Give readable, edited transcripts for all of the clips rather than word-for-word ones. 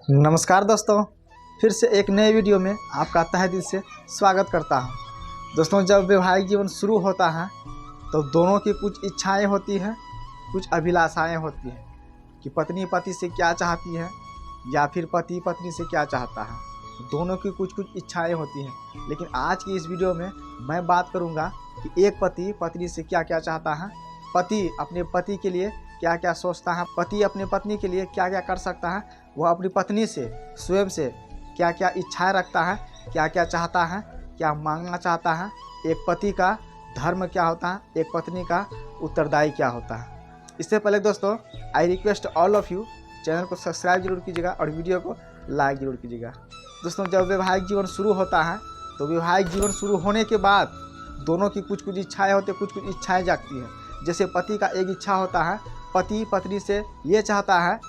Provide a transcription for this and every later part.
नमस्कार दोस्तों, फिर से एक नए वीडियो में आपका तहे दिल से स्वागत करता हूं। दोस्तों, जब वैवाहिक जीवन शुरू होता है तो दोनों की कुछ इच्छाएं होती हैं, कुछ अभिलाषाएं होती हैं कि पत्नी पति से क्या चाहती है या फिर पति पत्नी से क्या चाहता है। दोनों की कुछ कुछ इच्छाएं होती हैं। लेकिन आज की इस वीडियो में मैं बात करूँगा कि एक पति पत्नी से क्या क्या चाहता है, पति अपने पति के लिए क्या क्या सोचता है, पति अपनी पत्नी के लिए क्या क्या कर सकता है, वह अपनी पत्नी से स्वयं से क्या क्या इच्छाएं रखता है, क्या क्या चाहता है, क्या मांगना चाहता है, एक पति का धर्म क्या होता है, एक पत्नी का उत्तरदायी क्या होता है। इससे पहले दोस्तों, I request all of you, channel को सब्सक्राइब जरूर कीजिएगा और वीडियो को लाइक जरूर कीजिएगा। दोस्तों, जब वैवाहिक जीवन शुरू होता है तो वैवाहिक जीवन शुरू होने के बाद दोनों की कुछ कुछ इच्छाएँ होती हैं, कुछ कुछ इच्छाएँ जागती हैं। जैसे पति का एक इच्छा होता है, पति पत्नी से ये चाहता है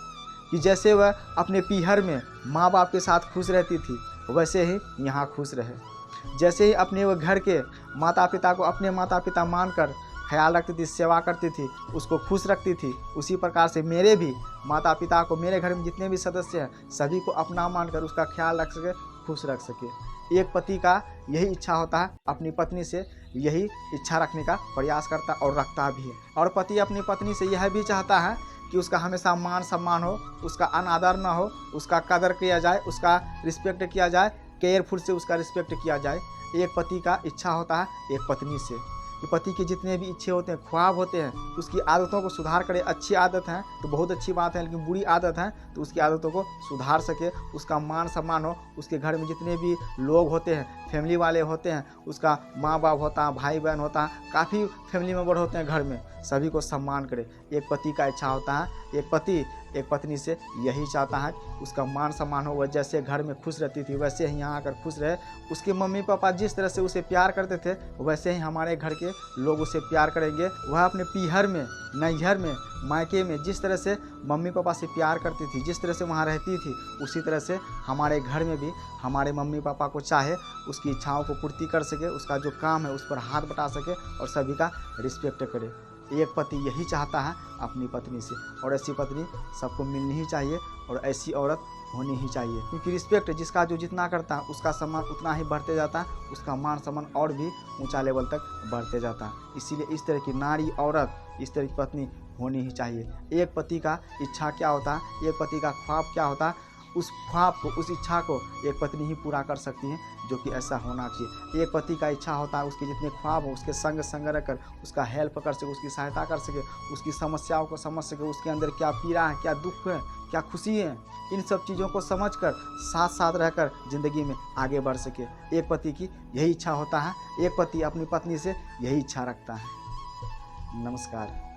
कि जैसे वह अपने पीहर में माँ बाप के साथ खुश रहती थी वैसे ही यहाँ खुश रहे। जैसे ही अपने वह घर के माता पिता को अपने माता पिता मानकर ख्याल रखती थी, सेवा करती थी, उसको खुश रखती थी, उसी प्रकार से मेरे भी माता पिता को, मेरे घर में जितने भी सदस्य हैं सभी को अपना मानकर उसका ख्याल रख सके, खुश रख सके। एक पति का यही इच्छा होता है, अपनी पत्नी से यही इच्छा रखने का प्रयास करता और रखता भी है। और पति अपनी पत्नी से यह भी चाहता है कि उसका हमेशा मान सम्मान हो, उसका अनादर न हो, उसका कदर किया जाए, उसका रिस्पेक्ट किया जाए, केयरफुल से उसका रिस्पेक्ट किया जाए। एक पति का इच्छा होता है एक पत्नी से कि पति के जितने भी इच्छे होते हैं, ख्वाब होते हैं, उसकी आदतों को सुधार करे। अच्छी आदत है तो बहुत अच्छी बात है, लेकिन बुरी आदत है तो उसकी आदतों को सुधार सके, उसका मान सम्मान हो, उसके घर में जितने भी लोग होते हैं, फैमिली वाले होते हैं, उसका माँ बाप होता है, भाई बहन होता है, काफ़ी फैमिली मेम्बर होते हैं घर में, सभी को सम्मान करे। एक पति का इच्छा होता है, एक पति एक पत्नी से यही चाहता है उसका मान सम्मान हो, वह जैसे घर में खुश रहती थी वैसे ही यहाँ आकर खुश रहे। उसके मम्मी पापा जिस तरह से उसे प्यार करते थे वैसे ही हमारे घर के लोग उसे प्यार करेंगे। वह अपने पीहर में, नैहर में, मायके में जिस तरह से मम्मी पापा से प्यार करती थी, जिस तरह से वहाँ रहती थी, उसी तरह से हमारे घर में भी हमारे मम्मी पापा को चाहे उसकी इच्छाओं को पूर्ति कर सके, उसका जो काम है उस पर हाथ बटा सके और सभी का रिस्पेक्ट करे। एक पति यही चाहता है अपनी पत्नी से, और ऐसी पत्नी सबको मिलनी ही चाहिए और ऐसी औरत होनी ही चाहिए। क्योंकि रिस्पेक्ट जिसका जो जितना करता है उसका सम्मान उतना ही बढ़ते जाता है, उसका मान सम्मान और भी ऊंचा लेवल तक बढ़ते जाता है। इसीलिए इस तरह की नारी, औरत, इस तरह की पत्नी होनी ही चाहिए। एक पति का इच्छा क्या होता है, एक पति का ख्वाब क्या होता है, उस ख्वाब को, उस इच्छा को एक पत्नी ही पूरा कर सकती है, जो कि ऐसा होना चाहिए। एक पति का इच्छा होता है उसके जितने ख्वाब हो उसके संग रहकर उसका हेल्प कर सके, उसकी सहायता कर सके, उसकी समस्याओं को समझ सके, उसके अंदर क्या पीड़ा है, क्या दुख है, क्या खुशी है, इन सब चीज़ों को समझकर साथ साथ रहकर ज़िंदगी में आगे बढ़ सके। एक पति की यही इच्छा होता है, एक पति अपनी पत्नी से यही इच्छा रखता है। नमस्कार।